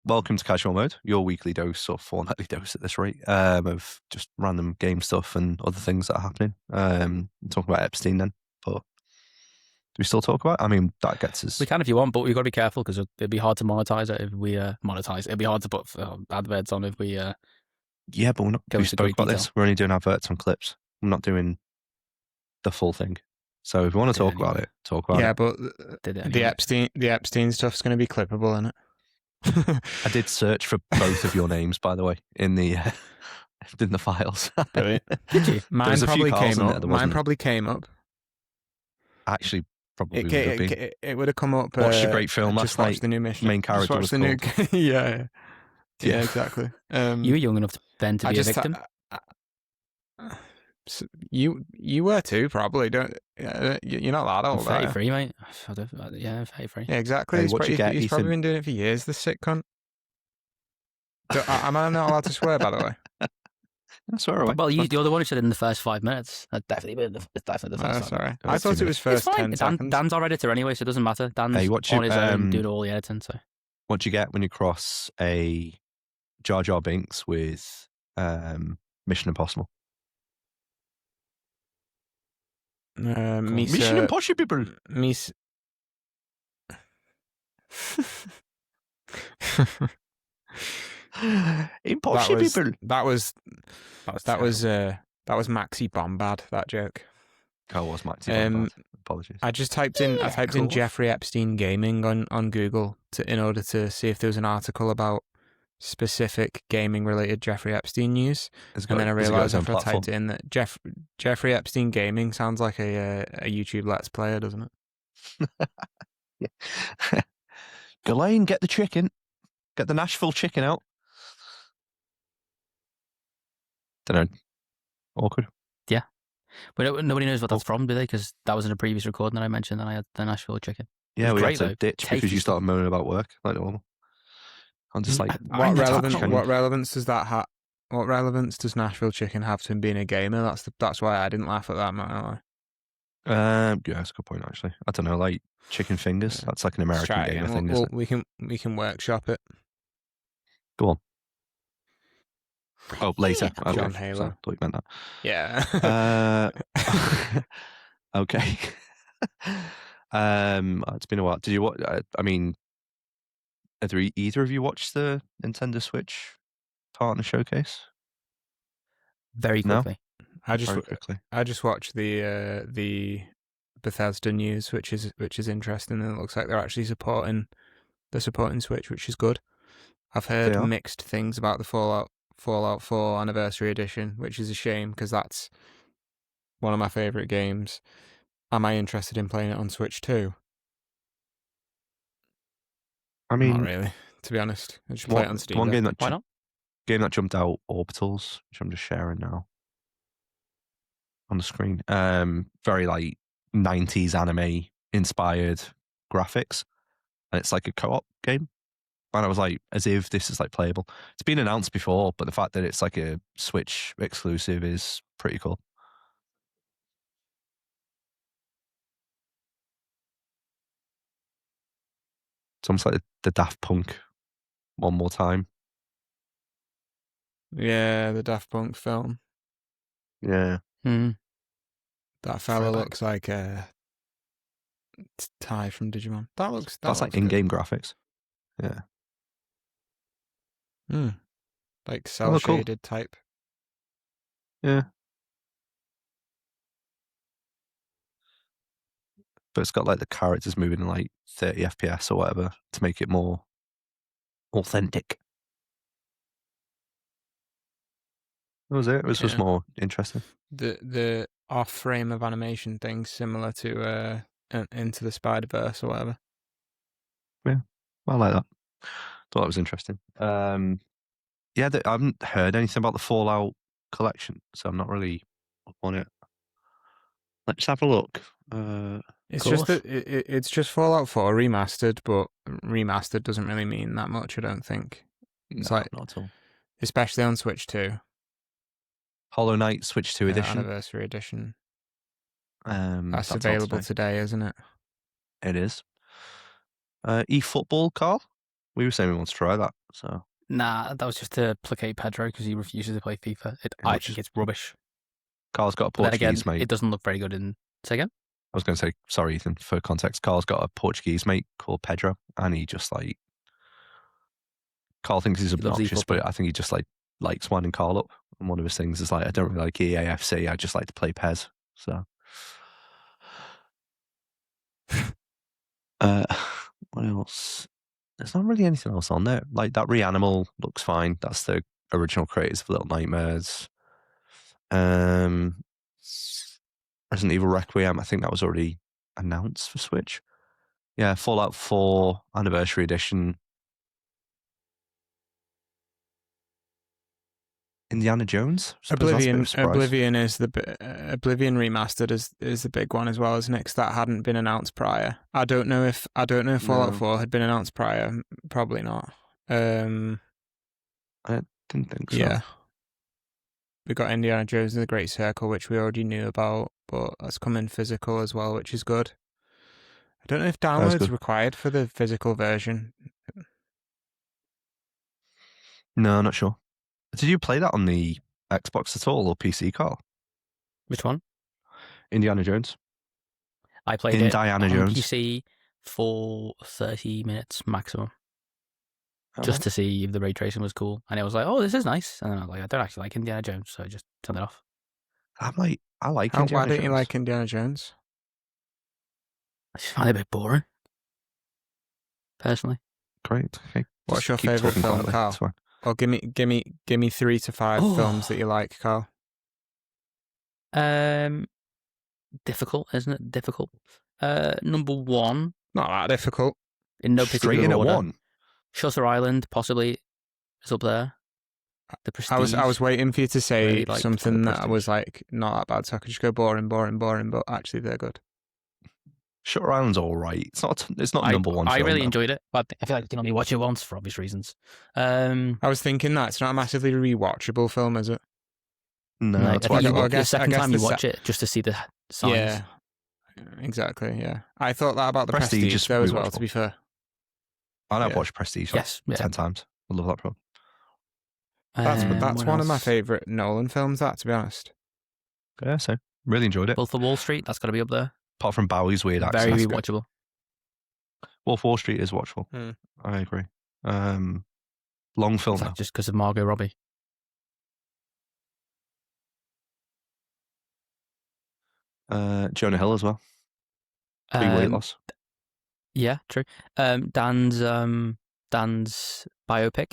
welcome to Casual Mode, your weekly dose or fortnightly dose at this rate of just random game stuff and other things that are happening. Talking about Epstein then, but do we still talk about it? I mean, that gets us... We can if you want, but we've got to be careful because it'd be hard to monetize it if we monetize it. It'd be hard to put adverts on if we... yeah, but we're not... We spoke about this. We're only doing adverts on clips. I'm not doing the full thing. So if you want to talk about it, talk about it. Yeah, but the Epstein stuff's going to be clippable, isn't it? I did search for both of your names, by the way, in the files. Brilliant. Did you? Mine probably came up. Actually, probably would have been. It would have come up. Watched a great film last night. The new Mission. Main character was called. Yeah, exactly. You were young enough then to be a victim. So you were too, probably. Don't you're not that old? 33, mate. Yeah, 33. Yeah, exactly. Hey, he's probably been doing it for years. This sick cunt. Am I not allowed to swear? By the way, I swear away. Well, you're the one who said it in the first 5 minutes. That's definitely the first. Oh, sorry. I thought it was first 10 seconds. Dan's our editor anyway, so it doesn't matter. Dan's on his own doing all the editing. So, what do you get when you cross a Jar Jar Binks with Mission Impossible? Mission Impossible. Impossible. That was Maxi Bombad. That joke. Oh, was Maxi Bombad. Apologies. I just typed in Jeffrey Epstein gaming on Google in order to see if there was an article about specific gaming related Jeffrey Epstein news, and then I realised after I typed in that Jeffrey Epstein gaming sounds like a YouTube Let's Player, doesn't it? Ghislaine, get the chicken, get the Nashville chicken out. Don't know. Awkward. Yeah, but nobody knows what that's from, do they? Because that was in a previous recording that I mentioned that I had the Nashville chicken. Yeah, we had to ditch because you started moaning about work like normal. I'm just like, what relevance does that have? What relevance does Nashville chicken have to him being a gamer? That's why I didn't laugh at that, man. Yeah, that's a good point actually. I don't know, like chicken fingers. That's like an American gamer thing. Isn't it? We can workshop it. Go on. Oh, later. John Halo. I thought you meant that. Yeah. Okay. It's been a while. Did you watch? I mean, either of you watched the Nintendo Switch partner showcase? Very quickly. No? I just watched the Bethesda news, which is interesting, and it looks like they're actually supporting Switch, which is good. I've heard mixed things about the Fallout 4 Anniversary Edition, which is a shame because that's one of my favourite games. Am I interested in playing it on Switch too? I mean, not really, to be honest. I just play it on Steam. One game that Why not? Game that jumped out, Orbitals, which I'm just sharing now on the screen. Very like 90s anime inspired graphics, and it's like a co-op game. And I was like, as if this is like playable. It's been announced before, but the fact that it's like a Switch exclusive is pretty cool. It's almost like the Daft Punk one more time. Yeah, the Daft Punk film. Yeah. That fella looks like Ty from Digimon. That's like in-game graphics. Yeah. Like cel-shaded type. Yeah. But it's got like the characters moving in like 30 FPS or whatever to make it more authentic. That was it. It was just more interesting. The off-frame of animation thing similar to Into the Spider-Verse or whatever. Yeah, I like that. Thought that was interesting. Yeah, I haven't heard anything about the Fallout collection, so I'm not really up on it. Let's have a look. It's just Fallout 4 remastered, but remastered doesn't really mean that much, I don't think. It's not at all. Especially on Switch 2. Hollow Knight Switch 2 edition. Anniversary edition. That's available today, isn't it? It is. eFootball, Karl? We were saying we want to try that So Nah, that was just to placate Pedro because he refuses to play FIFA. I think it's rubbish. Carl's got a But then again, Portuguese mate. it doesn't look very good in. Say again? I was going to say, sorry, Ethan, for context, Carl's got a Portuguese mate called Pedro, and he just like, Carl thinks he's He loves obnoxious, eFootball. but I think he just like likes winding Carl up. And one of his things is like, I don't really like EAFC, I just like to play PES. So, what else? There's not really anything else on there. Like that Reanimal looks fine. That's the original creators of Little Nightmares. Resident Evil Requiem, I think that was already announced for Switch. Yeah, Fallout 4 Anniversary Edition. Indiana Jones. Oblivion is Oblivion Remastered is the big one as well, isn't it? 'Cause that hadn't been announced prior. I don't know if Fallout 4 had been announced prior. Probably not. I didn't think so. Yeah. We got Indiana Jones and the Great Circle, which we already knew about, but that's coming physical as well, which is good. I don't know if download's required for the physical version. No, not sure. Did you play that on the Xbox at all or PC, Carl? Which one? Indiana Jones. I played it on PC for 30 minutes maximum. Just to see if the ray tracing was cool. And it was like, oh, this is nice. And then I was like, I don't actually like Indiana Jones, so I just turned it off. I like Indiana Jones. Why don't you like Indiana Jones? I just find it a bit boring. Personally. Great. Okay. What's your favourite film, Karl? Or give me 3 to 5 films that you like, Karl. Difficult, isn't it? Difficult. Number 1. Not that difficult. In no particular order. 1. Shutter Island possibly is up there. The Prestige. I was waiting for you to say really something that I was like not that bad, so I could just go boring, but actually they're good. Shutter Island's all right. It's not number one. I film, really though. enjoyed it, but I feel like you can only watch it once for obvious reasons. I was thinking that it's not a massively rewatchable film, is it? No, that's why the second time you watch it just to see the signs. Yeah, exactly. Yeah, I thought that about the Prestige though as well. To be fair, I've watched Prestige 10 times. I love that film. That's one of my favourite Nolan films. That, to be honest. Yeah, so really enjoyed it. Wolf of Wall Street, that's got to be up there. Apart from Bowie's weird accent. Very rewatchable. Wolf of Wall Street is watchable. I agree. Long film though. Just because of Margot Robbie. Jonah Hill as well. Big weight loss. Yeah, true. Dan's biopic,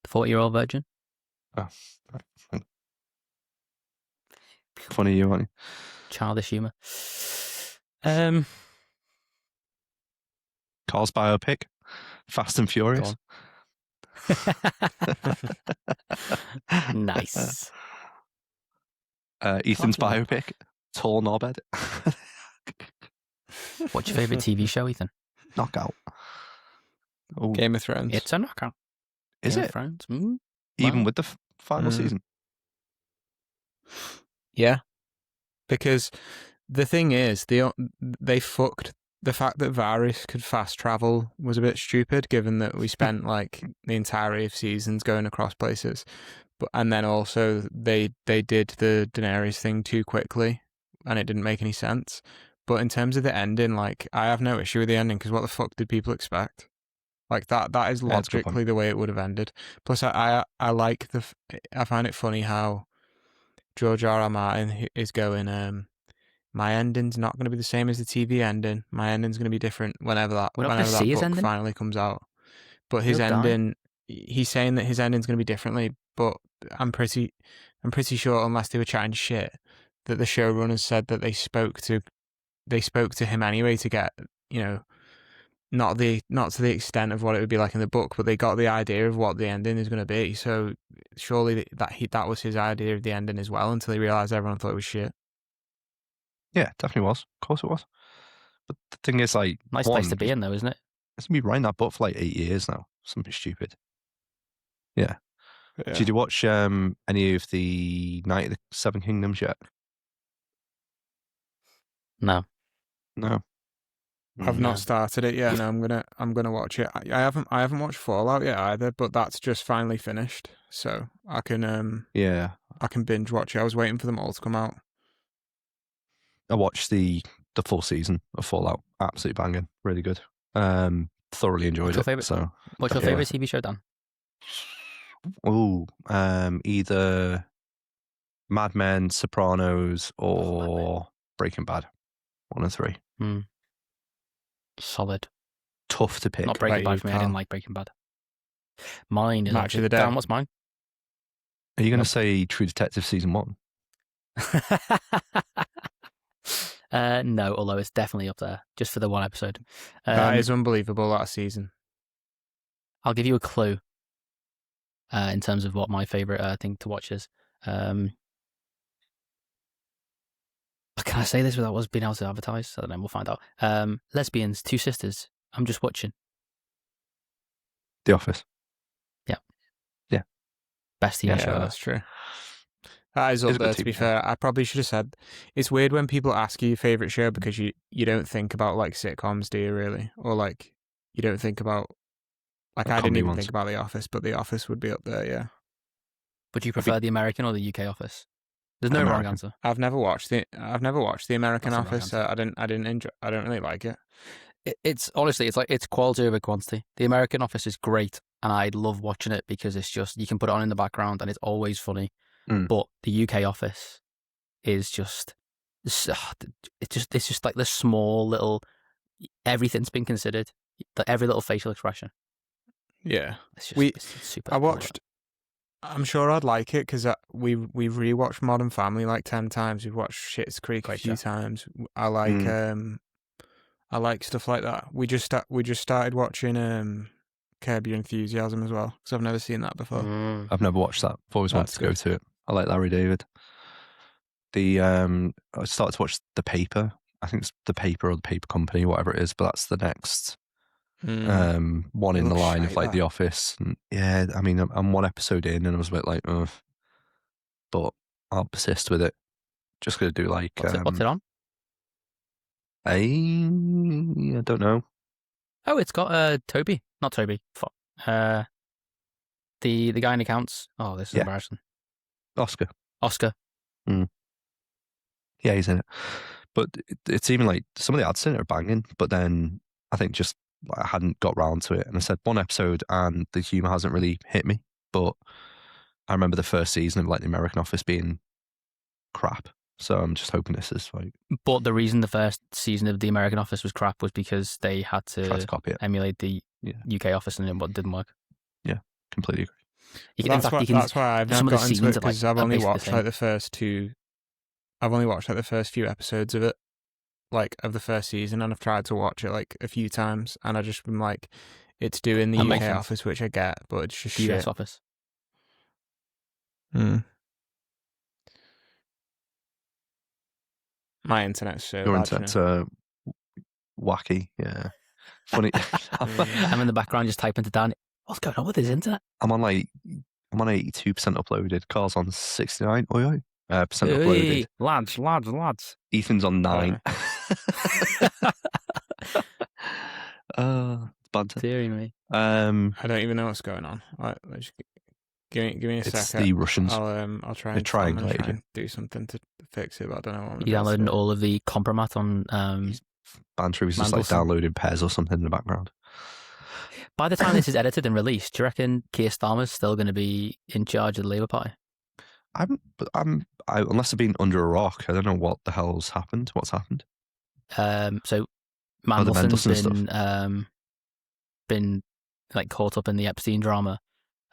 The 40-Year-Old Virgin. Oh, funny you, aren't you? Childish humour. Carl's biopic, Fast and Furious. Nice. Ethan's biopic, Tall Knobhead. What's your favourite TV show, Ethan? Knockout. Ooh. Game of Thrones. It's a knockout. Is Game it? Of Thrones. Even with the final season? Yeah. Because the thing is, they fucked the fact that Varys could fast travel was a bit stupid, given that we spent like the entirety of seasons going across places. And then also they did the Daenerys thing too quickly, and it didn't make any sense. But in terms of the ending, like, I have no issue with the ending, because what the fuck did people expect? Like, that is logically the way it would have ended. Plus, I like I find it funny how George R.R. Martin is going, my ending's not going to be the same as the TV ending. My ending's going to be different whenever that book finally comes out. But his ending, he's saying that his ending's going to be differently, but I'm pretty sure, unless they were chatting shit, that the showrunners said that they spoke to him anyway to get, not to the extent of what it would be like in the book, but they got the idea of what the ending is going to be. So surely that was his idea of the ending as well, until he realised everyone thought it was shit. Yeah, definitely was. Of course it was. But the thing is, like, nice place to be in, though, isn't it? It's been writing that book for like 8 years now. Something stupid. Yeah. Did you watch any of the Night of the Seven Kingdoms yet? No. I've not started it yet. No, I'm gonna watch it. I haven't watched Fallout yet either, but that's just finally finished, so I can I can binge watch it. I was waiting for them all to come out. I watched the full season of Fallout. Absolutely banging, really good. Thoroughly enjoyed it. So, what's your favorite TV show, Dan? Oh, either Mad Men, Sopranos, or Breaking Bad. One of three. Solid. Tough to pick. Not Breaking Bad for me. I didn't like Breaking Bad. Mine is Match of the Day. Dan, what's mine? Are you going to say True Detective season 1? No, although it's definitely up there just for the one episode. That is unbelievable, that season. I'll give you a clue in terms of what my favorite thing to watch is. Can I say this without us being able to advertise? I don't know, we'll find out. Lesbians, 2 sisters. I'm just watching. The Office. Yeah. Best TV show. That's true. That is up there, to be fair. I probably should have said, it's weird when people ask you your favourite show because you don't think about like sitcoms, do you really? Or like, you don't think about, like I didn't even think about The Office, but The Office would be up there, yeah. Would you prefer the American or the UK Office? There's no wrong answer. I've never watched the American Office. I don't really like it. It's honestly, it's quality over quantity. The American Office is great, and I love watching it because it's just, you can put it on in the background and it's always funny. But the UK Office is just, it's just like the small little, everything's been considered, every little facial expression. Yeah, it's super. I watched. I'm sure I'd like it because we've rewatched Modern Family like 10 times. We've watched Schitt's Creek a few times. I like stuff like that. We just started watching Curb Your Enthusiasm as well because I've never seen that before. I've never watched that. I've always wanted to go to it. I like Larry David. I started to watch The Paper. I think it's The Paper or The Paper Company, whatever it is, but that's the next one in the line of like The Office. And yeah, I mean, I'm one episode in and I was a bit like, oh, but I'll persist with it. Just gonna do like what's it on? I don't know. Oh, it's got Toby, not Toby. The guy in accounts. Oh, this is embarrassing. Oscar. Yeah, he's in it. But it's even like some of the ads in it are banging, but then I think just I hadn't got round to it. And I said one episode and the humour hasn't really hit me. But I remember the first season of like the American Office being crap. So I'm just hoping this is like... But the reason the first season of the American Office was crap was because they had to copy it. Emulate the UK Office and it didn't work. Yeah, completely agree. That's why I've not gotten into it because I've only watched like the first two. I've only watched like the first few episodes of it, like of the first season, and I've tried to watch it like a few times, and I've just been like, it's doing the UK Office, which I get, but it's just the shit. US Office. My internet's so Your bad. internet's wacky, yeah. Funny. I'm in the background just typing to Dan. What's going on with his internet? I'm on 82% uploaded. Carl's on 69. Percent uploaded. Lads. Ethan's on 9. Banter. Deary me. I don't even know what's going on. Just give me a second. It's the Russians. I'll try and do something to fix it, but I don't know what. You downloading all of the compromat on Banter was just like downloading Pez or something in the background. By the time this is edited and released, do you reckon Keir Starmer's still going to be in charge of the Labour Party? Unless I've been under a rock, I don't know what the hell's happened. What's happened? So Mandelson's been like caught up in the Epstein drama,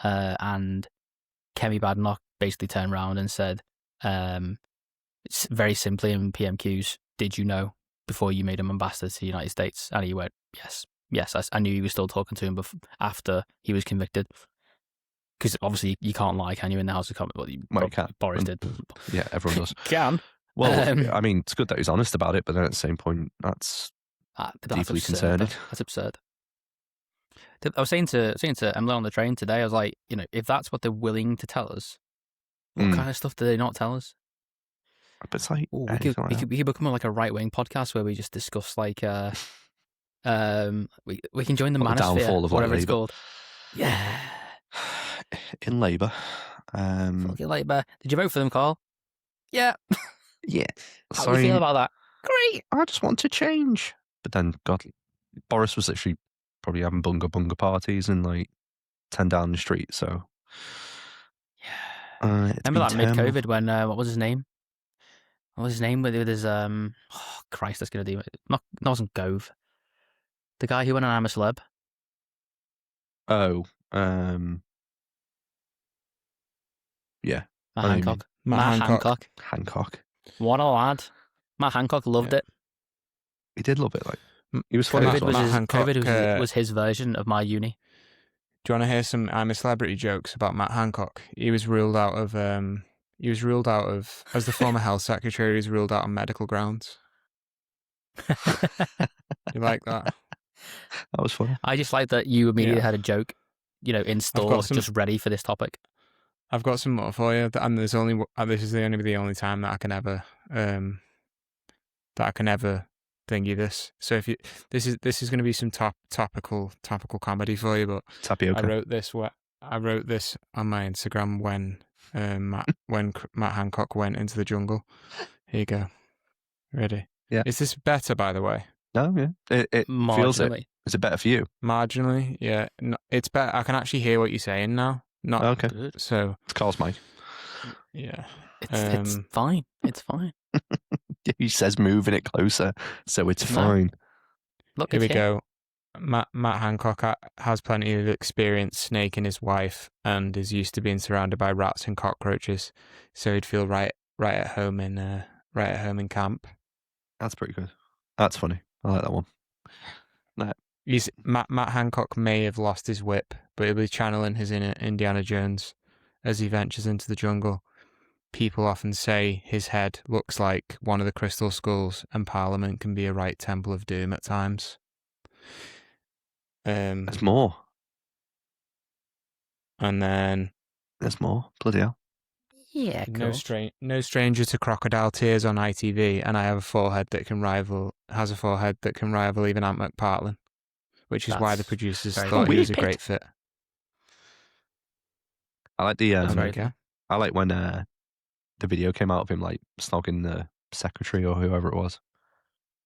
and Kemi Badenoch basically turned around and said, very simply in PMQs, "Did you know before you made him ambassador to the United States?" And he went, Yes, I knew he was still talking to him after he was convicted. Because obviously you can't lie, can you, in the House of Commons? Well, you can. Boris did. Yeah, everyone does. Can. Well, I mean, it's good that he's honest about it, but then at the same point, that's deeply concerning. That's absurd. I was saying to Emily on the train today, I was like, if that's what they're willing to tell us, what kind of stuff do they not tell us? But it's like, we could become like a right-wing podcast where we just discuss like We can join the Manosphere, downfall of whatever it's Labour. called. Yeah. In Labour. Fucking Labour. Did you vote for them, Karl? Yeah. Yeah. How do you feel about that? Great. I just want to change. But then, God, Boris was literally probably having bunga parties and like 10 down the street. So, remember that mid-COVID when what was his name? What was his name with his oh Christ, that's gonna do it. Not wasn't Gove. The guy who went on I'm a Celeb. Oh, yeah. Matt Hancock. Hancock. What a lad. Matt Hancock loved it. He did love it. Like he was funny. COVID was his version of my uni. Do you want to hear some I'm a Celebrity jokes about Matt Hancock? He was ruled out of as the former health secretary. He was ruled out on medical grounds. You like that? That was funny. I just like that you immediately had a joke, in store, just ready for this topic. I've got some more for you, and this is the only time that I can ever thingy this. So if this is going to be some topical comedy for you, but tapioca. I wrote this on my Instagram when Matt Hancock went into the jungle. Here you go. Ready? Yeah. Is this better, by the way? No, yeah. It feels it. Is it better for you? Marginally, yeah. No, it's better. I can actually hear what you're saying now. Not okay. Good. So it's Karl's mic. Yeah. It's fine. It's fine. He says moving it closer, so it's fine. Look, here we go. Matt Hancock has plenty of experience snaking his wife and is used to being surrounded by rats and cockroaches, so he'd feel right at home in camp. That's pretty good. That's funny. I like that one. Matt Hancock may have lost his whip, but he'll be channeling his inner Indiana Jones as he ventures into the jungle. People often say his head looks like one of the crystal skulls, and Parliament can be a right temple of doom at times. There's more. And then there's more. Bloody hell. Yeah, cool. No stranger to crocodile tears on ITV, and I have a forehead that can rival even Ant McPartlin, which is why the producers thought he was a great fit. I like the I like when the video came out of him like snogging the secretary or whoever it was.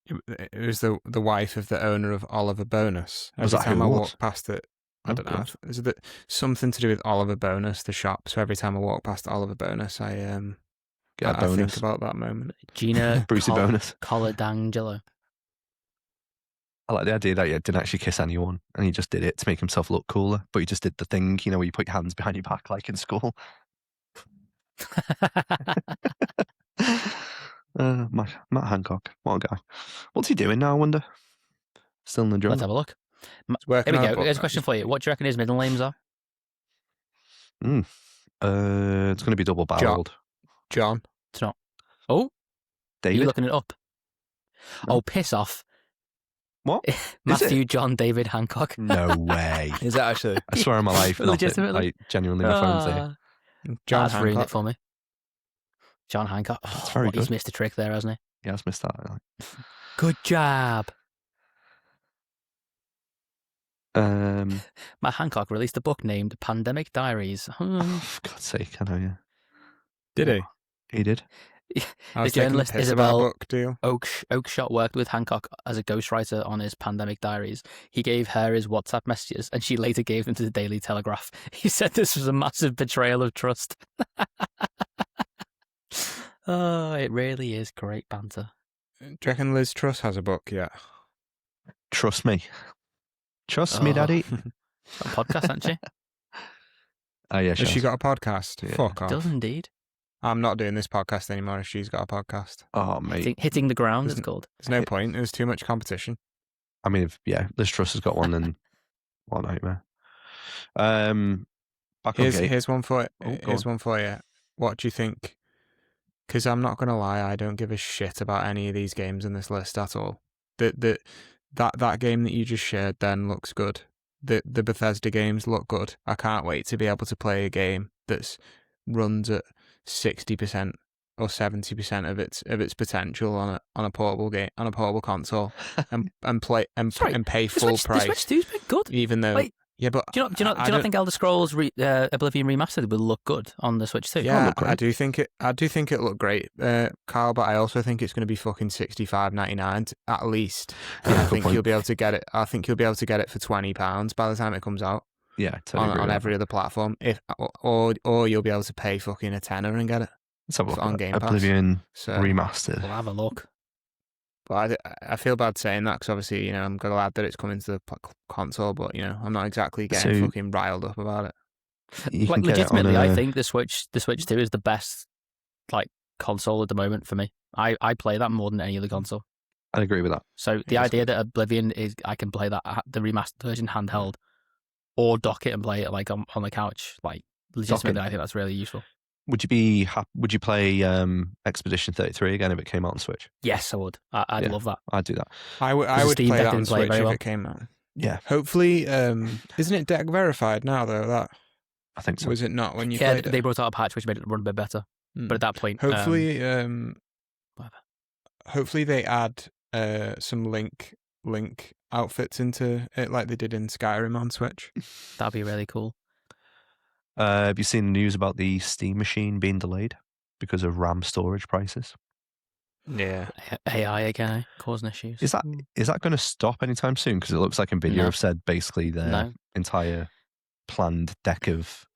It was the wife of the owner of Oliver Bonus. Every time I walk past it, I don't know. Is it something to do with Oliver Bonus, the shop? So every time I walk past Oliver Bonus, I think about that moment. Gina Brucey Bonus. Coladangelo. I like the idea that he didn't actually kiss anyone and he just did it to make himself look cooler. But he just did the thing, where you put your hands behind your back like in school. Matt Hancock, what a guy. What's he doing now, I wonder? Still in the jungle? Let's have a look. Here we go. Here's a question for you. What do you reckon his middle names are? It's going to be double-barreled. John. It's not. Oh? David? Are you looking it up? No. Oh, piss off. What? Matthew John David Hancock. No way. Is that actually? I swear on my life. Legitimately? Genuinely, my phone's there. John's ruined it for me. John Hancock. That's very good. He's missed a trick there, hasn't he? Yeah, he's missed that. Good job. Matt Hancock released a book named Pandemic Diaries. For God's sake, I know, yeah. Did he? He did. The journalist Isabel Oakshott worked with Hancock as a ghostwriter on his Pandemic Diaries. He gave her his WhatsApp messages, and she later gave them to the Daily Telegraph. He said this was a massive betrayal of trust. Oh, it really is great banter. Do you reckon Liz Truss has a book yet? Trust me. Trust me, Daddy. Got a podcast, hasn't she? Oh, yeah, Has she got a podcast? Yeah. Fuck off. Does indeed. I'm not doing this podcast anymore if she's got a podcast. Oh, mate. Hitting the ground, it's called. There's no point. There's too much competition. I mean, Liz Truss has got one, then what a nightmare. Here's one for you. What do you think? Because I'm not going to lie, I don't give a shit about any of these games in this list at all. That game that you just shared then looks good. The Bethesda games look good. I can't wait to be able to play a game that's runs at 60% or 70% of its potential on a portable game, on a portable console, and pay full price. The Switch 2's been good. Even though, yeah, but do you not think Elder Scrolls Oblivion Remastered will look good on the Switch 2? Yeah, I do think it looked great, Karl. But I also think it's going to be fucking $65.99 at least. And I think you'll be able to get it. I think you'll be able to get it for £20 by the time it comes out. Yeah, totally on every other platform. Or you'll be able to pay fucking a tenner and get it. Let's have a look on Game Pass. Oblivion Remastered. We'll have a look. But I feel bad saying that because obviously, I'm glad that it's coming to the console, but I'm not exactly getting fucking riled up about it. Like legitimately, I think the Switch 2 is the best like console at the moment for me. I play that more than any other console. I agree with that. So the idea that Oblivion is I can play that the remastered version handheld, or dock it and play it like on the couch, like legitimately, I think that's really useful. Would you play Expedition 33 again if it came out on Switch? Yes, I would. I'd love that. I'd do that. I would play that on Switch if it came out. Yeah. Hopefully, isn't it deck verified now though? That I think so. Was it not when you played it? They brought out a patch which made it run a bit better. But at that point, hopefully, hopefully they add some link outfits into it like they did in Skyrim on Switch. That'd be really cool. Have you seen the news about the Steam machine being delayed because of RAM storage prices? Yeah. AI again, causing issues. Is that going to stop anytime soon? Because it looks like Nvidia have said basically their entire planned deck of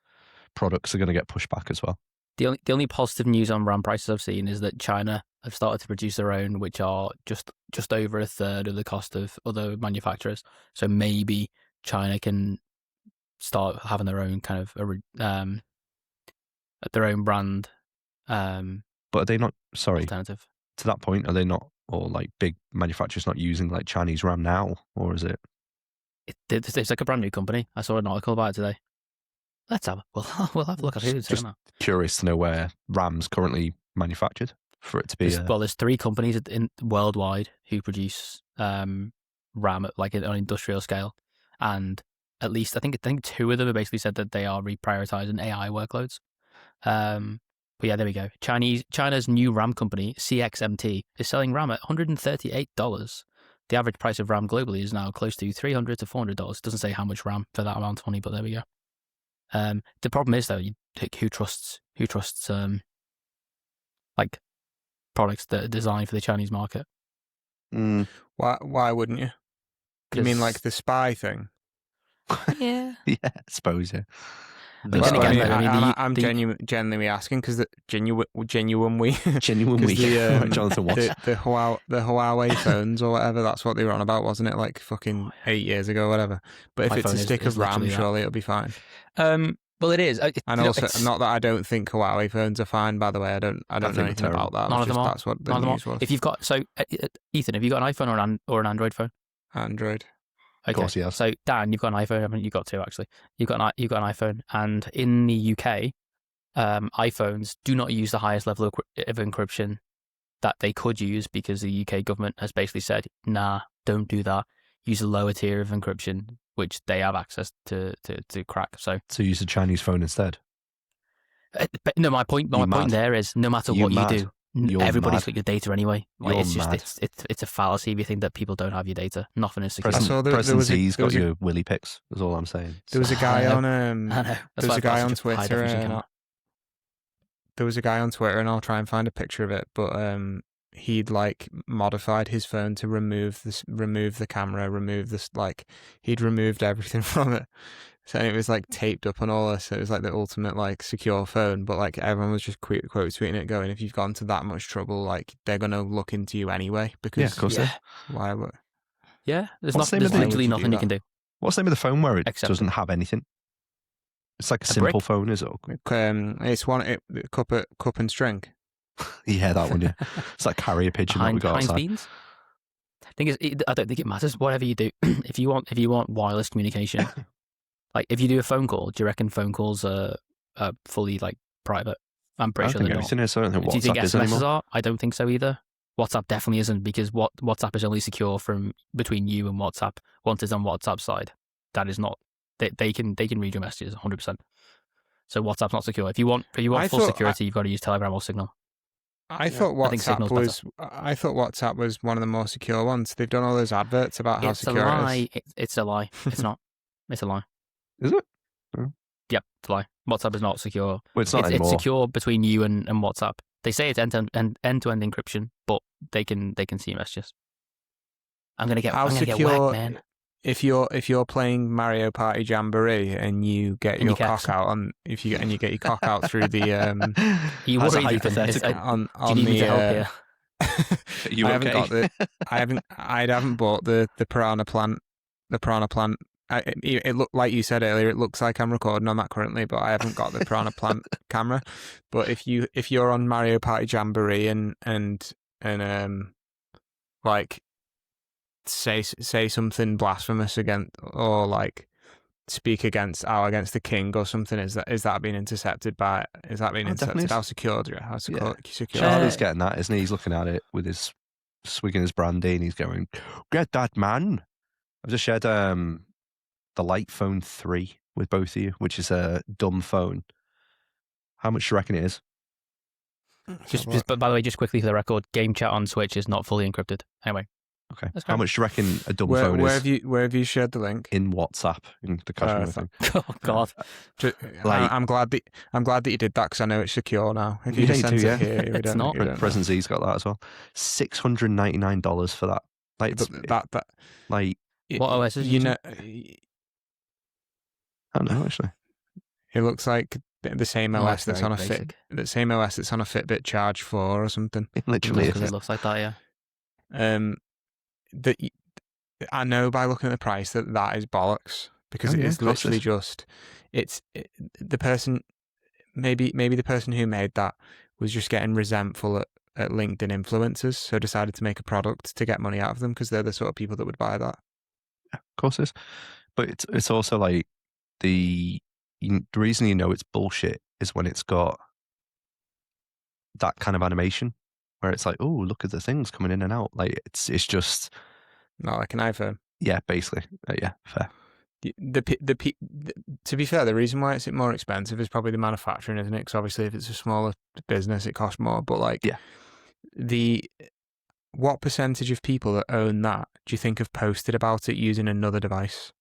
products are going to get pushed back as well. The only positive news on RAM prices I've seen is that China have started to produce their own, which are just over a third of the cost of other manufacturers. So maybe China can start having their own kind of their own brand. But are they not? Sorry, alternative to that point, are they not, or like big manufacturers not using like Chinese RAM now, or is it? It's like a brand new company. I saw an article about it today. We'll have a look at who's just curious to know where RAM's currently manufactured for it to be. There's 3 companies worldwide who produce RAM at like on an industrial scale, and at least I think 2 of them have basically said that they are reprioritizing AI workloads. But yeah, there we go. China's new RAM company, CXMT, is selling RAM at $138. The average price of RAM globally is now close to $300 to $400. It doesn't say how much RAM for that amount of money, but there we go. The problem is though, who trusts like products that are designed for the Chinese market? Why wouldn't you? You mean like the spy thing? Yeah. Yeah, I suppose, yeah. I'm genuinely asking because genuine we Jonathan Watts. The Huawei phones or whatever, that's what they were on about, wasn't it? Like fucking 8 years ago, or whatever. But if it's a stick of RAM, surely it'll be fine. Well, it is. And also, not that I don't think Huawei phones are fine. By the way, I don't know anything about that. None of them are. That's what the news was. If you've got Ethan, have you got an iPhone or an Android phone? Android. Okay. Of course, yes. So Dan, you've got an iPhone, haven't you? You've got 2 actually. You've got an iPhone, and in the UK, iPhones do not use the highest level of encryption that they could use because the UK government has basically said, nah, don't do that. Use a lower tier of encryption, which they have access to crack. So use a Chinese phone instead. But no, my point there is no matter what you do, everybody's got your data anyway. Like, it's a fallacy if you think that people don't have your data. Nothing is secure. President Z's got your willy pics. That's all I'm saying. There was a guy on Twitter. There was a guy on Twitter, and I'll try and find a picture of it. But he'd like modified his phone to remove the camera, remove this, like he'd removed everything from it. So it was like taped up and all this. So it was like the ultimate like secure phone. But like everyone was just quote tweeting it, going, if you've gone to that much trouble, like they're gonna look into you anyway. Because of course. Why would? Yeah, there's literally nothing you can do. What's the name of the phone where it doesn't have anything? It's like a simple brick? phone, is it? It's cup and string. Yeah, that one. Yeah, it's like carrier pigeon that we got outside. Beans? I don't think it matters. Whatever you do, if you want wireless communication. Like, if you do a phone call, do you reckon phone calls are fully, like, private? I'm pretty sure they're not. Is, I don't think do you think WhatsApp is SMSs anymore. are? I don't think so either. WhatsApp definitely isn't, because WhatsApp is only secure from between you and WhatsApp. Once it's on WhatsApp's side, that is not. They can read your messages 100%. So WhatsApp's not secure. If you want full security, you've got to use Telegram or Signal. I thought WhatsApp was one of the more secure ones. They've done all those adverts about how secure it is. It's a lie. It's not. It's a lie. Is it? Oh. Yep, it's a lie. WhatsApp is not secure. Well, it's not anymore. It's secure between you and WhatsApp. They say it's end-to-end encryption, but they can see messages. I'm gonna get whacked, man. If you're playing Mario Party Jamboree and you get your cock out on you get your cock out through the you worried hypothetical on do you need me to help here? You I haven't bought the piranha plant. The piranha plant. It looked like you said earlier. It looks like I'm recording on that currently, but I haven't got the piranha plant camera. But if you're on Mario Party Jamboree and like say something blasphemous against, or like speak against the king or something, is that being intercepted by? Is that being intercepted? How secure? How secure? Charlie's getting that, isn't he? He's looking at it with his swigging his brandy, and he's going, "Get that, man!" I've just shared the Light Phone 3 with both of you, which is a dumb phone. How much do you reckon it is? But by the way, just quickly for the record, game chat on Switch is not fully encrypted. Anyway. Okay. How much do you reckon a dumb phone is? Where have you shared the link? In WhatsApp, in the customer thing. Oh God! I'm glad that you did that, because I know it's secure now. If you just sent it here, it's not. Present Z's got that as well. $699 for that. Like that. Like what OS is it? I don't know actually. It looks like the same OS that's on a Fitbit Charge 4 or something. It literally is. It looks like that, yeah. I know by looking at the price that is bollocks, because it's literally just the person. Maybe the person who made that was just getting resentful at LinkedIn influencers, so decided to make a product to get money out of them, because they're the sort of people that would buy that. Yeah, of course it is. But it's also like the reason you know it's bullshit is when it's got that kind of animation where it's like, oh, look at the things coming in and out. Like it's just not like an iPhone. Yeah, basically. Yeah, fair. To be fair, the reason why it's more expensive is probably the manufacturing, isn't it? Because obviously, if it's a smaller business, it costs more. But like, what percentage of people that own that do you think have posted about it using another device?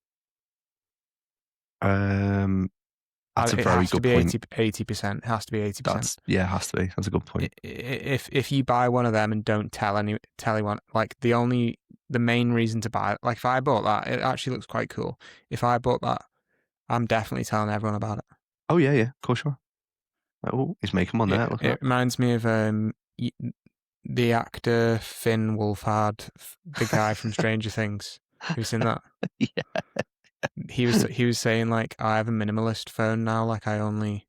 That's a very good point. 80%. It has to be 80%. It has to be. That's a good point. If you buy one of them and don't tell anyone, like the main reason to buy it, like if I bought that, it actually looks quite cool. If I bought that, I'm definitely telling everyone about it. Oh yeah, of course you are. Like, oh, he's making one there. It reminds me of the actor Finn Wolfhard, the guy from Stranger Things. Have you seen that? Yeah. He was saying like, I have a minimalist phone now, like I only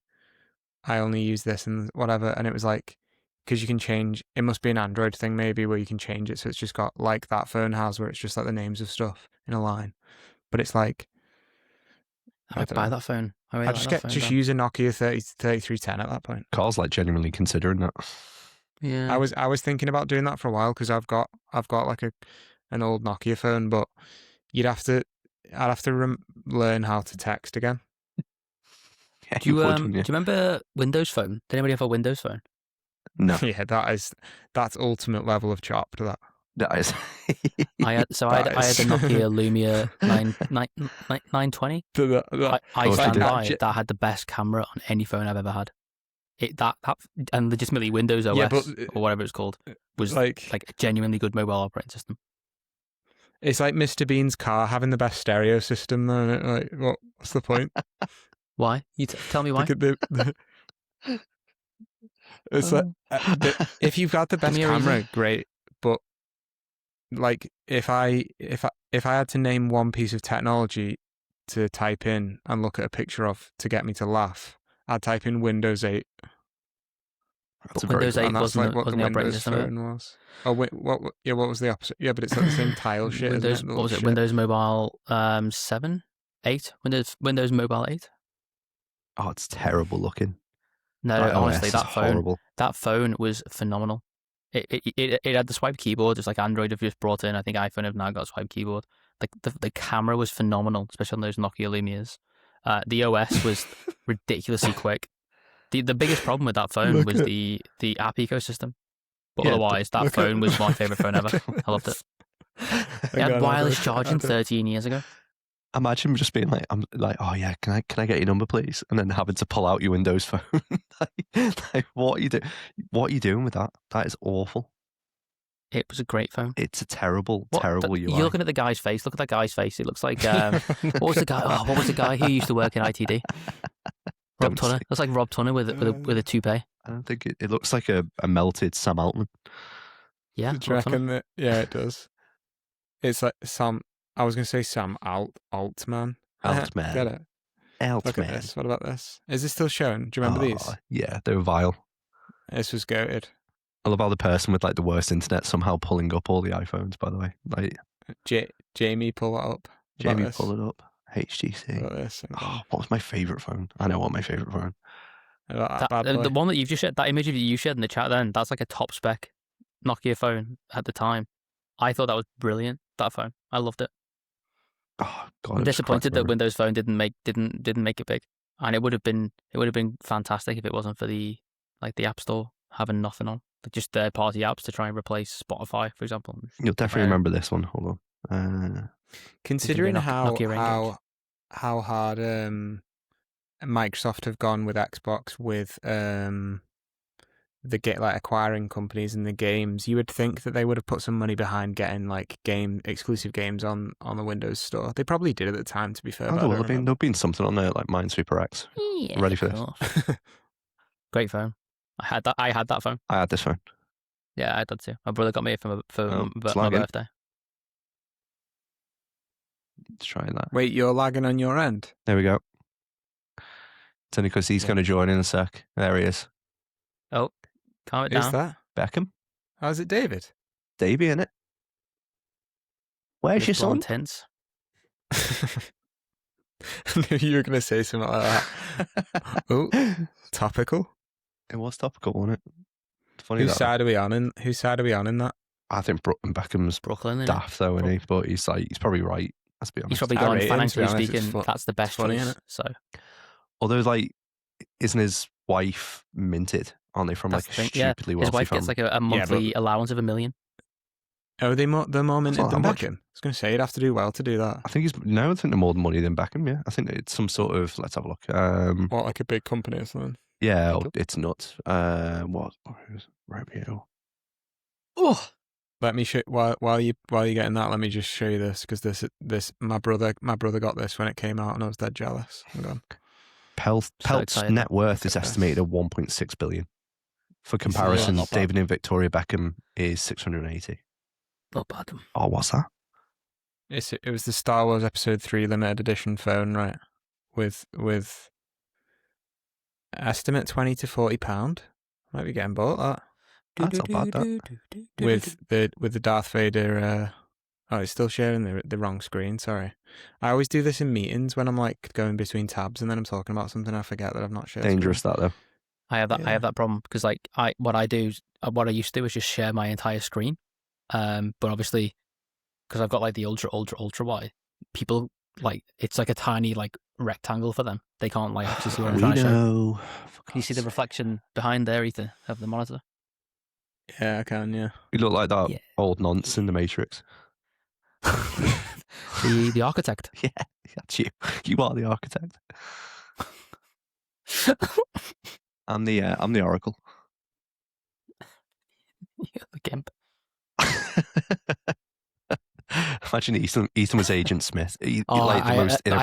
use this and whatever, and it was like, because you can change, it must be an Android thing maybe, where you can change it so it's just got like that phone has, where it's just like the names of stuff in a line, but it's like, I might buy that phone. I just use a Nokia 3310 at that point. Carl's like genuinely considering that. Yeah, I was thinking about doing that for a while, because I've got like an old Nokia phone, but I'd have to learn how to text again. Yeah, do you remember Windows Phone? Did anybody have a Windows Phone? No. Yeah, that's ultimate level of chopped. That is. I had the Nokia Lumia 920. I stand by it. That had the best camera on any phone I've ever had. And legitimately Windows OS or whatever it's called was like a genuinely good mobile operating system. It's like Mr. Bean's car having the best stereo system, though. Like, what's the point? Why? You tell me why. It's like if you've got the best camera, great. But like, if I had to name one piece of technology to type in and look at a picture of to get me to laugh, I'd type in Windows 8. Windows 8 wasn't what the Windows phone was. Oh wait, what was the opposite? Yeah, but it's like the same tile shit. Windows, what was it? Windows Mobile 7, 8, Windows Mobile 8. Oh, it's terrible looking. No, honestly, that phone was phenomenal. It had the swipe keyboard, just like Android have just brought in. I think iPhone have now got a swipe keyboard. Like the camera was phenomenal, especially on those Nokia Lumias. The OS was ridiculously quick. The biggest problem with that phone was the app ecosystem. But otherwise, that phone was my favourite phone ever. I loved it. It had wireless charging 13 years ago. Imagine just being like, I'm like, oh yeah, can I get your number, please? And then having to pull out your Windows phone. like, what are you doing? What are you doing with that? That is awful. It was a great phone. It's a terrible UI. You're looking at the guy's face. Look at that guy's face. It looks like what was the guy? Oh, what was the guy who used to work in ITD? Rob Tunner. It looks like Rob Tunner with a toupee. I don't think it looks like a melted Sam Altman. Yeah, do you reckon that? Yeah, it does. It's like Sam. I was going to say Sam Altman. Altman. Get it? Altman. Look at this. What about this? Is this still showing? Do you remember these? Yeah, they were vile. This was goated. I love how the person with like the worst internet somehow pulling up all the iPhones, by the way. Like Jamie, pull it up. Jamie, pull it up. HTC. What was my favourite phone? I know what my favourite phone. The one that you've just shared, that image that you shared in the chat then, that's like a top spec Nokia phone at the time. I thought that was brilliant, that phone. I loved it. Oh, God, I'm disappointed that Windows Phone didn't make it big. And it would have been fantastic if it wasn't for the App Store having nothing on. Just third party apps to try and replace Spotify, for example. You'll definitely remember this one. Hold on. Considering how hard Microsoft have gone with Xbox with acquiring companies in the games, you would think that they would have put some money behind getting like exclusive games on the Windows Store. They probably did at the time, to be fair. There'll been something on there like Minesweeper X. Yeah, ready for this. Great phone. I had that phone. I had this phone. Yeah, I had that too. My brother got me it for my birthday. Let's try that. Wait, you're lagging on your end? There we go. It's only because he's going to join in a sec. There he is. Oh, calm it down. Who's that? Beckham. How's it, David? Davey, innit? Where's your son? Tense. I knew you were going to say something like that. Oh, topical. It was topical, wasn't it? It's funny. Whose side are we on in that? I think Beckham's Brooklyn, daft though, isn't he? But he's probably right. Let's be honest. He's probably gone, financially speaking, that's the best funny, choice. So, although isn't his wife minted? Aren't they from a stupidly wealthy his wife family? Gets like a monthly allowance of $1 million. Oh, they're more minted than Beckham. I was going to say you'd have to do well to do that. I think they're more money than Beckham. Yeah, I think it's some sort of. Let's have a look. What, like a big company or something? Yeah, it's nuts. What? Romeo. Oh, let me show while you're getting that. Let me just show you this because this my brother got this when it came out and I was dead jealous. Hang on. Pelt's net worth is estimated at 1.6 billion. For comparison, David and Victoria Beckham is 680. Not bad. Oh, what's that? It was the Star Wars Episode 3 limited edition phone, right? With estimate £20 to £40. Might be getting bought that. That's not bad. That with the Darth Vader. Oh, it's still sharing the wrong screen. Sorry. I always do this in meetings when I'm like going between tabs and then I'm talking about something. I forget that I've not shared. Dangerous that though. I have that problem because what I used to do is just share my entire screen. But obviously, because I've got like the ultra wide, people it's like a tiny like rectangle for them. They can't like actually see what I'm trying to show. Can you see the reflection behind there, Ethan, of the monitor? Yeah, I can. Yeah, you look like that old nonce in the Matrix. the architect. Yeah, that's you. You are the architect. I'm the Oracle. You're the Gimp. Imagine Ethan was Agent Smith. I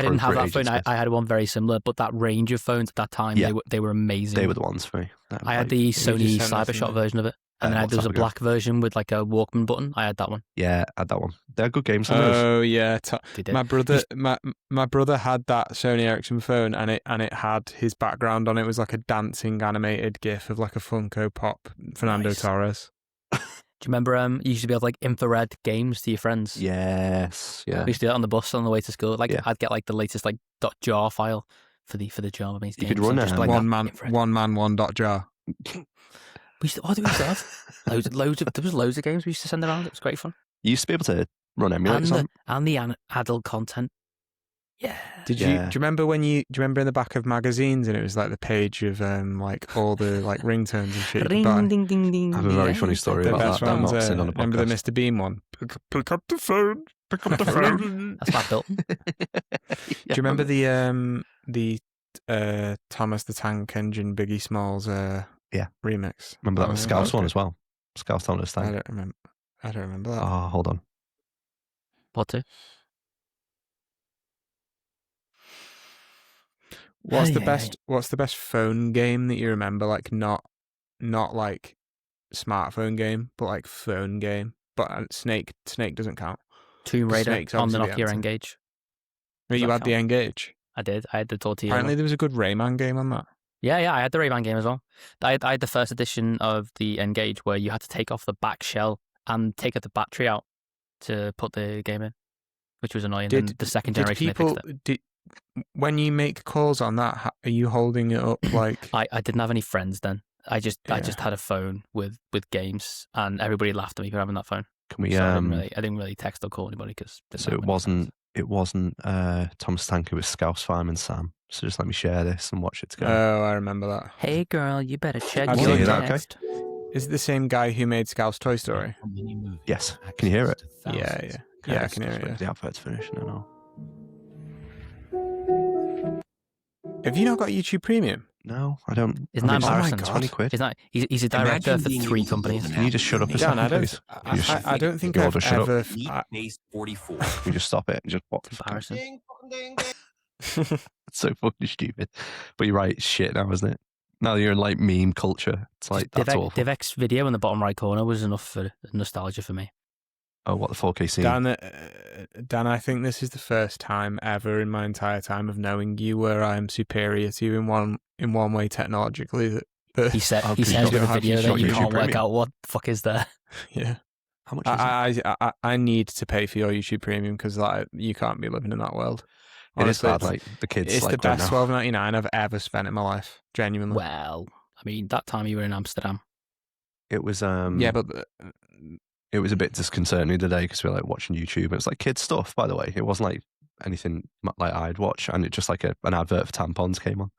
didn't have that phone. I had one very similar, but that range of phones at that time, they were amazing. They were the ones for me. I had the Sony Cybershot version of it. And then there was a black version with like a Walkman button. I had that one. Yeah, I had that one. They had good games. Oh yeah, my brother had that Sony Ericsson phone, and it had his background on it was like a dancing animated GIF of like a Funko Pop Fernando Torres. Do you remember? You used to be able to like infrared games to your friends. Yes, yeah. We used to do that on the bus on the way to school. I'd get like the latest like .jar file for the Java based games. You could run it. Like one man one .jar. We used to have there was loads of games we used to send around. It was great fun. You used to be able to run emulators and the adult content. Yeah. Do you remember do you remember in the back of magazines and it was like the page of like all the like ringtones and shit you could buy? Ring, ding, ding, ding. I have a very funny story The about best that. ones, Not seen on a remember the podcast. Mr. Bean one? Pick up the phone. Pick up the phone. That's Matt Dalton. Do you remember the Thomas the Tank Engine Biggie Smalls remix? Remember that was Scouse one as well. Scouse Thomas Tank. I don't remember that. Oh, hold on. What to? What's the best phone game that you remember? Like not like smartphone game, but like phone game. But Snake doesn't count. Tomb Raider Snake's on the obviously Nokia Engage. But you had the Engage. I did. I had the Tortilla. Apparently, one. there was a good Rayman game on that. Yeah, I had the Rayman game as well. I had the first edition of the Engage where you had to take off the back shell and take the battery out to put the game in, which was annoying. And the second generation, they fixed it. When you make calls on that, are you holding it up like? I didn't have any friends then. I just had a phone with games, and everybody laughed at me for having that phone. Can we? So I didn't really text or call anybody because. So it wasn't Thomas Tank. It was Scouse Fireman Sam. So just let me share this and watch it together. Oh, I remember that. Hey girl, you better check Have your you text. Is it the same guy who made Scouse Toy Story? Yes. Can you hear it? Yeah. Yeah, I can hear it. Yeah. The advert's finishing and all. Have you not got YouTube Premium? No, I don't. Isn't that embarrassing? 20 quid. Isn't that, he's a director for 3 companies. Can you just shut up a Dan, second, please? I don't think I've ever... Can you just stop it and just watch? Embarrassing. It's so fucking stupid. But you're right, it's shit now, isn't it? Now you're in like meme culture. It's like, that's awful. DivX video in the bottom right corner was enough for nostalgia for me. Oh, what, the 4K scene? Dan, I think this is the first time ever in my entire time of knowing you where I am superior to you in one way technologically. That he says in the video that you can't work out what the fuck is there. Yeah. How much is it? I need to pay for your YouTube Premium because like you can't be living in that world. Honestly, it is bad, like the kids. It's like, the best $12.99 I've ever spent in my life. Genuinely. Well, I mean, that time you were in Amsterdam. It was yeah, but it was a bit disconcerting today because we were like watching YouTube and it's like kids stuff. By the way, it wasn't like anything like I'd watch, and it just like an advert for tampons came on.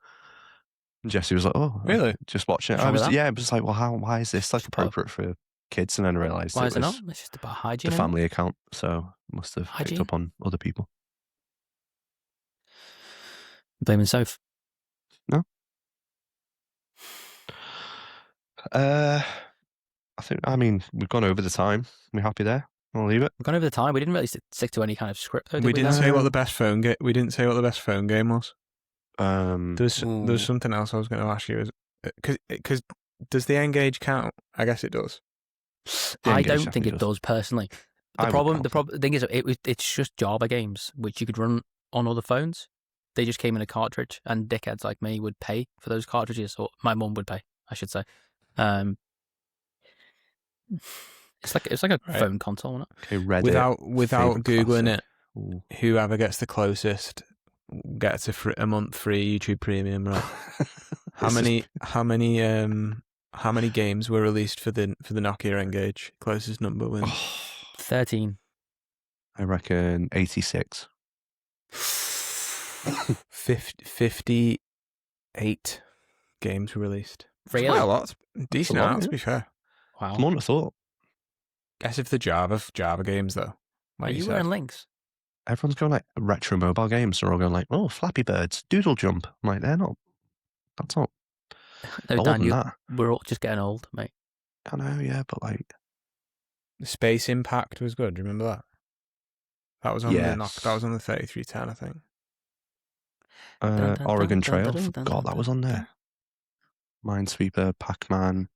And Jesse was like, "Oh, really?" Just watching it. It was like, "Well, why is this like appropriate for kids?" And then I realised why is it not? It's just about hygiene. The family account, so it must have picked up on other people. Blaming Soph? No. I mean, we've gone over the time. We happy there? I'll leave it. We've gone over the time. We didn't really stick to any kind of script, though, we didn't say what the best phone game. We didn't say what the best phone game was. There was something else I was going to ask you. Because does the Engage count? I guess it does. I don't think it does personally. The thing is, it's just Java games which you could run on other phones. They just came in a cartridge, and dickheads like me would pay for those cartridges, or my mum would pay, I should say. It's like a phone console, isn't it? Okay, Reddit, without googling classic. it, whoever gets the closest gets a month free YouTube Premium, right? How many games were released for the Nokia Engage? Closest number wins. 13. I reckon 86. 58 games were released. Really? Quite a lot. Decent amount, to be fair. Wow. More than I thought. Guess if the Java games though. Like Are you wearing links? Everyone's going like retro mobile games. They're all going like, oh, Flappy Birds, Doodle Jump. I'm like, they're not. That's not. No, Dan, we're all just getting old, mate. I know, yeah, but like. Space Impact was good. Do you remember that? That was on the 3310, I think. Oregon Trail. God, that was on there. Minesweeper, Pac-Man.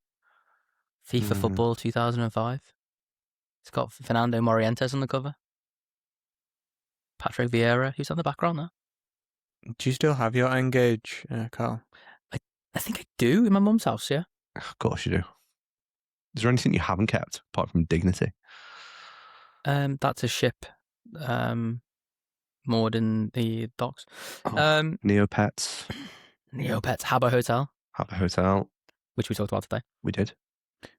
FIFA Football 2005. It's got Fernando Morientes on the cover. Patrick Vieira, who's on the background there. Do you still have your Engage, Karl? I think I do in my mum's house, yeah. Of course you do. Is there anything you haven't kept apart from Dignity? That's a ship. Moored in the docks. Neopets. Habbo Hotel. Habbo Hotel. Which we talked about today. We did.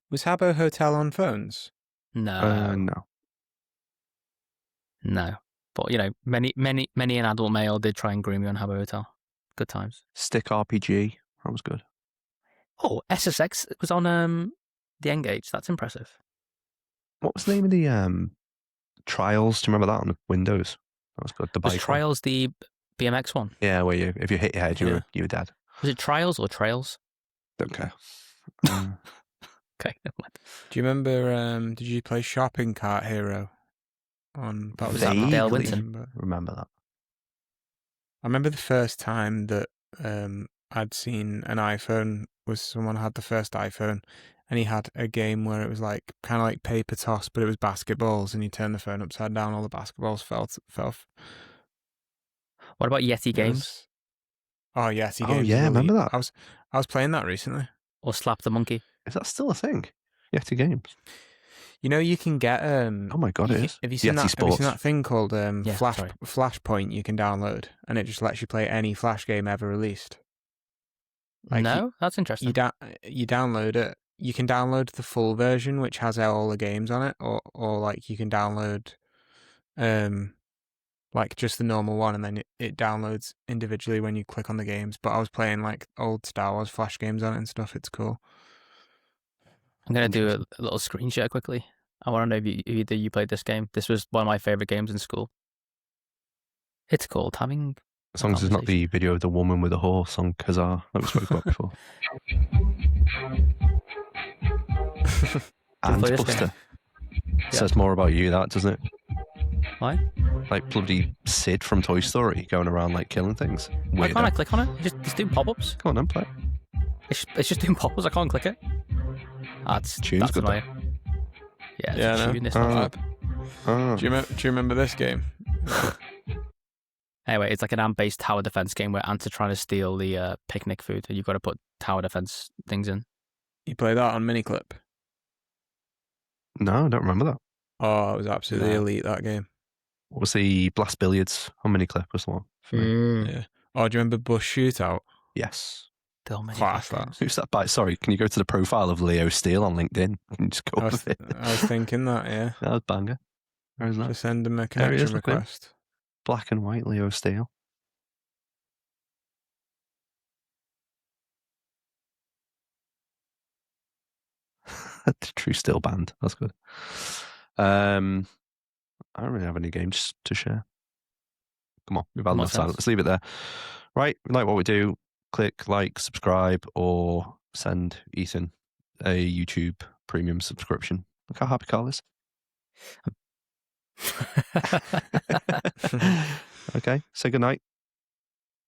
Was Habbo Hotel on phones? No. No. No. But many an adult male did try and groom you on Habbo Hotel. Good times. Stick RPG, that was good. Oh, SSX was on the N-Gage. That's impressive. What was the name of the Trials? Do you remember that on the Windows? That was good. The bike Trials one. The BMX one? Yeah, where if you hit your head, you were dead. Was it Trials or Trails? Don't care. Okay, never mind. Do you remember? Did you play Shopping Cart Hero? That was Dale Winton. Remember that? I remember the first time that I'd seen an iPhone was someone had the first iPhone, and he had a game where it was like kind of like paper toss, but it was basketballs, and you turn the phone upside down, all the basketballs fell. What about Yeti Games? Yeti Games. Oh yeah, remember that? I was playing that recently. Or Slap the Monkey. Is that still a thing? Yeti Games. You can get oh my god, it is. Have you seen that thing called Flashpoint you can download, and it just lets you play any Flash game ever released? No, that's interesting. You download it. You can download the full version, which has all the games on it, or like you can download like just the normal one, and then it downloads individually when you click on the games. But I was playing like old Star Wars Flash games on it and stuff. It's cool. I'm going to do a little screen share quickly. I want to know if either you played this game. This was one of my favourite games in school. It's called Having... As long as it's not the video of the woman with a horse on Kazaa that we spoke about before. And Buster. Says more about you, that, doesn't it? Why? Like bloody Sid from Toy Story going around like killing things. Why can't I click on it? It's doing pop-ups. Come on then, play it. It's just doing pop-ups. I can't click it. That's good. Yeah, tune. This do you remember this game? Anyway, it's like an ant-based tower defense game where ants are trying to steal the picnic food, and you've got to put tower defense things in. You play that on Miniclip? No, I don't remember that. Oh, it was absolutely elite, that game. What was the Blast Billiards on Miniclip was the one? Yeah. Oh, do you remember Bush Shootout? Yes. Class that. Who's that by? Sorry, can you go to the profile of Leo Steele on LinkedIn? And just go I was thinking that, yeah. That was banger. Where is that? Just send him a connection request. Black and white Leo Steele. The True Steel Band. That's good. I don't really have any games to share. Come on, we've had enough silence. Let's leave it there. Right, like what we do, click like, subscribe, or send Ethan a YouTube premium subscription. Look how happy Karl is. Okay, say good night.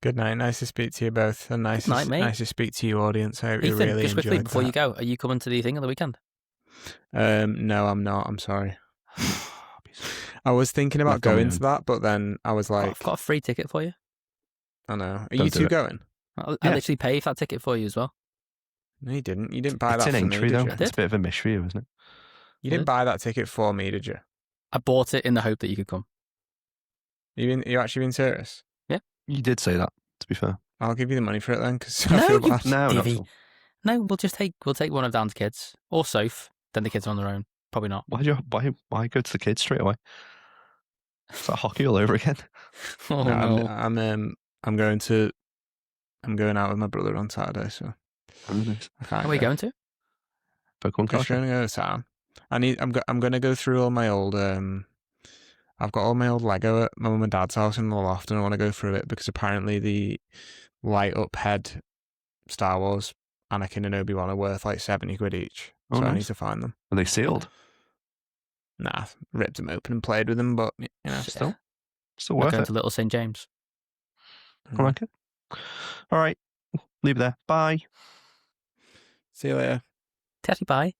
Good night. Nice to speak to you both, and nice to speak to you, audience. I hope you really just quickly before that. You go, are you coming to the thing on the weekend? No, I'm not. I'm sorry. I was thinking about going to that, but then I was like, I've got a free ticket for you. I know. Are you two going? I literally pay for that ticket for you as well. No, you didn't. You didn't buy that for me, did you? It's a bit of a miss for you, isn't it? You didn't buy that ticket for me, did you? I bought it in the hope that you could come. You actually being serious? Yeah. You did say that, to be fair. I'll give you the money for it then, because I feel bad. No, we'll take one of Dan's kids, or Soph. Then the kids are on their own. Probably not. Why go to the kids straight away? It's like hockey all over again. Oh no! I'm going out with my brother on Saturday, so. Where are we going to? Pokemon Just going to go to town. I'm going to go through all my old. I've got all my old Lego at my mum and dad's house in the loft, and I want to go through it because apparently the light up head Star Wars Anakin and Obi-Wan are worth like 70 quid each. So nice. I need to find them. Are they sealed? Nah, ripped them open and played with them, but you know, still worth going it. To Little St. James. I like it. All right, leave it there. Bye. See you later. Tatty bye.